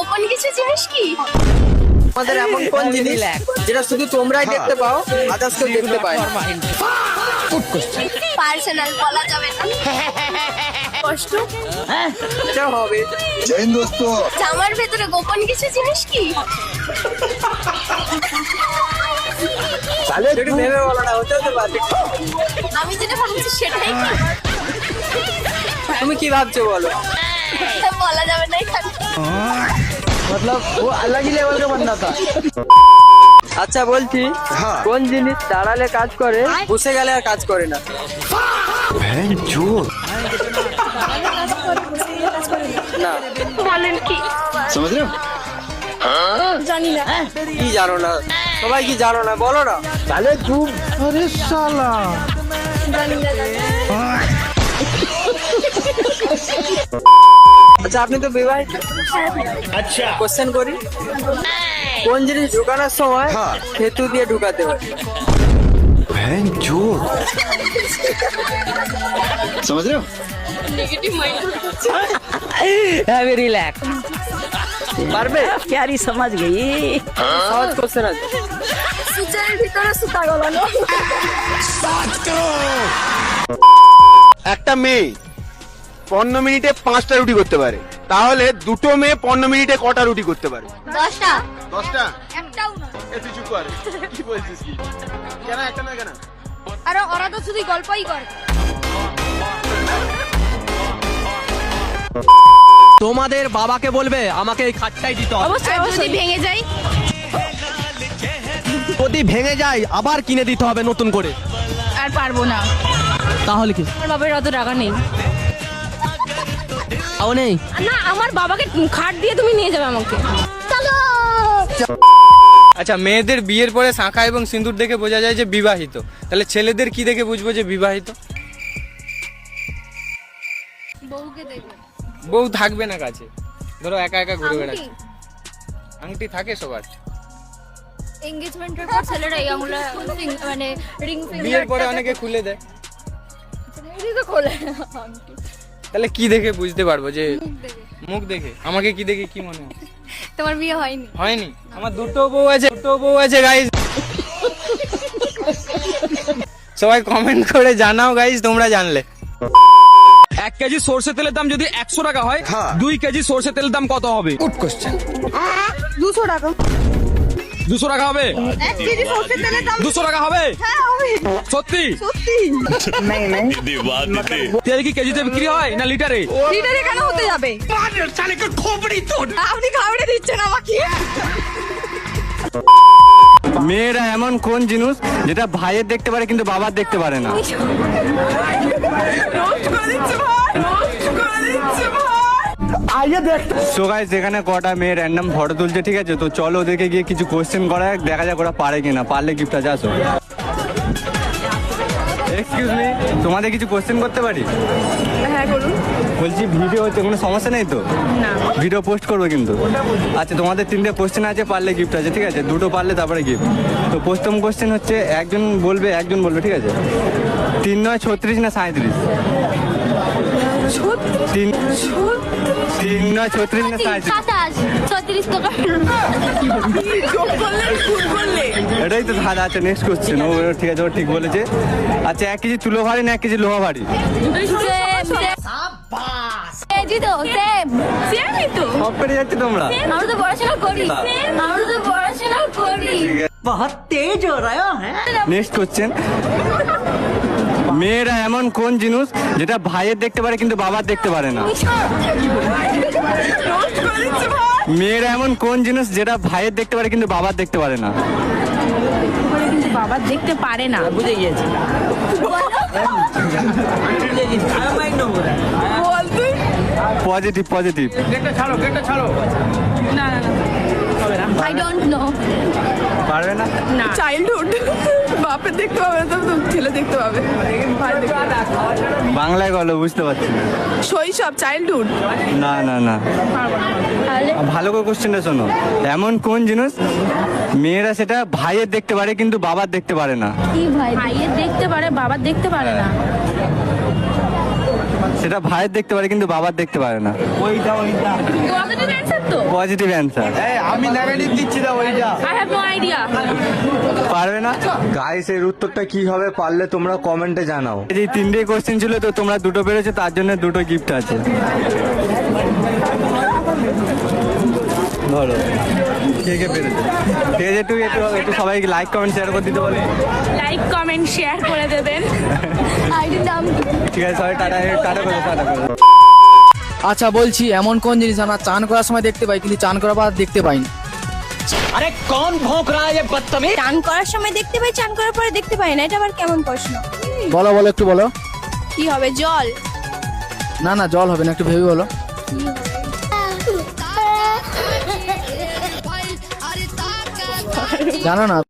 গোপন কিছু জিনিস কি? আমাদের এমন কোন জিনিস যেটা শুধু তোমরাই দেখতে পাও, আদার্স কেউ দেখতে পায় না? পার্সোনাল বলা যাবে না। কষ্ট। এটা হবে। जय हिंद दोस्तों। জামার ভেতরে গোপন কিছু জিনিস কি? একটু ভেবে বলো না, হতে হতে পারে। আমি যেটা ভাবছি সেটাই কি? তুমি কি ভাবছো বলো? বলা যাবে না এখানে। मतलब वो अलग ही लेवल का बंदा था। আচ্ছা বলছি, কোন জিনিস দাঁড়ালে কাজ করে, বসে গেলে আর কাজ করে না? না। বলেন কি? समझ रहे हो? জানি না। কি জানো না? সবাই কি জানো না, বলো না। साले तू अरे साला জানি না। আচ্ছা আপনি তো বিবাহিত। আচ্ছা কোশ্চেন করি, কোন জিনিস ঢুকানোর সময় হেতু দিয়ে ঢুকাতে হয়? समझ रहे हो? अभी रिलैक्स পারবে? प्यारी समझ गई। সহজ কোশ্চেন আছে। সুচারের ভিতরে সুতা গলানো। একটা মেয়ে 15 মিনিটে 5টা রুটি করতে পারে, তাহলে দুটো মেয়ে 15 মিনিটে কটা রুটি করতে পারে? 10টা। 10টা? একটাও না। তুই চুপ কর, কি বলছিস কি? কেন একটা না কেন? আরে ওরা তো শুধু গল্পই করে। তোমাদের বাবাকে বলবে আমাকে এই খাটটাই দিতে হবে। অবশ্যই যদি ভেঙে যায় যদি ভেঙে যায় আবার কিনে দিতে হবে নতুন করে। আর পারবো না। তাহলে কি আমার বাবার অত টাকা নেই। তাও নেই? না, আমার বাবাকে খাট দিয়ে তুমি নিয়ে যাবে আমাকে। চলো। আচ্ছা, মেয়েদের বিয়ের পরে শাঁখা এবং সিঁদুর দেখে বোঝা যায় যে বিবাহিত, তাহলে ছেলেদের কি দেখে বুঝবো যে বিবাহিত? বউকে দেখবে। বউ থাকবে না কাছে, ধরো একা একা ঘুরে বেড়াচ্ছে। আংটি থাকে সবার। এনগেজমেন্টের পর ছেলেরা এই আঙুলে মানে রিং ফিঙ্গার বিয়ের পরে অনেকে খুলে দেয়, তো খোলে না আংটি। তাহলে কি দেখে বুঝতে পারবো যে? মুখ দেখে। আমাকে কি দেখে কি মনে হয়? তোমার বিয়ে হয়নি? হয়নি। আমার দুটো বউ আছে গাইস। সবাই কমেন্ট করে জানাও গাইস তোমরা জানলে। 1 কেজি সরষে তেলের দাম যদি 100 টাকা হয়, 2 কেজি সরষে তেলের দাম কত হবে? 200 টাকা। 200 টাকা হবে? 1 কেজি সরষের তেলের দাম 200 টাকা হবে? হ্যাঁ হবে। সত্যি? সত্যি? नहीं नहीं। তেল কি কেজিতে বিক্রি হয় না লিটারে? লিটারে কেন হতে যাবে? আপনি খাবারে দিচ্ছেন আমাকে। মেয়েরা এমন কোন জিনিস যেটা ভাইয়ের দেখতে পারে কিন্তু বাবার দেখতে পারে না? সো গাইস, এখানে কটা মেয়ে র্যান্ডম ফটো তুলছে, ঠিক আছে? তো চলো ওদেরকে গিয়ে কিছু কোশ্চেন করা যাক, দেখা যাক ওরা পারে কিনা। পারলে গিফট আছে, আসো। এক্সকিউজ মি, তোমাদের কিছু কোশ্চেন করতে পারি? হ্যাঁ করুন। বলছি ভিডিও হচ্ছে, কোনো সমস্যা নেই তো? না। ভিডিও পোস্ট করবো কিন্তু। আচ্ছা, তোমাদের 3টে কোশ্চেন আছে, পারলে গিফট আছে, ঠিক আছে? 2টো পারলে তারপরে গিফট। তো প্রথম কোশ্চেন হচ্ছে, একজন বলবে, ঠিক আছে? 3 9 36 না 37? 3 9 36 না 37? 37 টাকা। এটাই তো ধাঁধা আছে। Next question. ও ঠিক আছে, ও ঠিক বলেছে। আচ্ছা, 1 কেজি তুলো ভারী না 1 কেজি লোহা ভারী? কেজি তো সেমই তো। সব পেরে যাচ্ছে তোমরা। আমরা তো পড়াশোনা করি। बहुत तेज हो रहा है। নেক্সট কোশ্চেন, মেয়েরা এমন কোন জিনিস যেটা ভাইয়ের দেখতে পারে কিন্তু বাবার দেখতে পারে না? মেয়েরা এমন কোন জিনিস যেটা ভাইয়ের দেখতে পারে কিন্তু বাবার দেখতে পারে না? কিন্তু বাবা দেখতে পারে না। বুঝে গিয়েছি। Positive positive. গেটটা ছাড়ো। না না না। হবে না। I don't know. পারবে না? না। চাইল্ডহুড বাপের দেখতে পাবে তো ছেলে দেখতে পাবে। ভাই দেখতে পাবে। বাংলায় বলো, বুঝতে পারছি না। শৈশব, চাইল্ডহুড। না না না, ভালো করে কোশ্চেনটা শোনো। এমন কোন জিনিস মেয়েরা সেটা ভাইয়ের দেখতে পারে কিন্তু বাবার দেখতে পারে না? কি ভাই? ভাইয়ের দেখতে পারে, বাবার দেখতে পারে না। সেটা ভাইয়ের দেখতে পারে কিন্তু বাবার দেখতে পারে না। পজিটিভ অ্যানসার তো। Positive answer. আমি নেগেটিভ দিচ্ছি না ওইটা। I have no idea. পারবে না গাইস, এর উত্তরটা কি হবে পারলে তোমরা কমেন্টে জানাও। এই তিনটে কোশ্চেন ছিল তো তোমরা দুটো পেরেছো, তার জন্য দুটো গিফট আছে। ধরো কে কে পেরেছে। ঠিক আছে, একটু সবাইকে লাইক কমেন্ট শেয়ার করে দিতে বলে। লাইক কমেন্ট শেয়ার করে দেবেন। আইডির নাম কি? ঠিক আছে, সবাই টাটা টাটা করে টাটা করে। আচ্ছা বলছি, এমন কোন জিনিস আমরা চান করার সময় দেখতে পাই কিন্তু চান করার পর দেখতে পাই না? চান করার সময় দেখতে পাই, চান করার পরে দেখতে পাই না, এটা আবার কেমন প্রশ্ন? বলো বলো একটু বলো। কি হবে? জল? না না, জল হবে না, একটু ভেবে বলো। জানো না?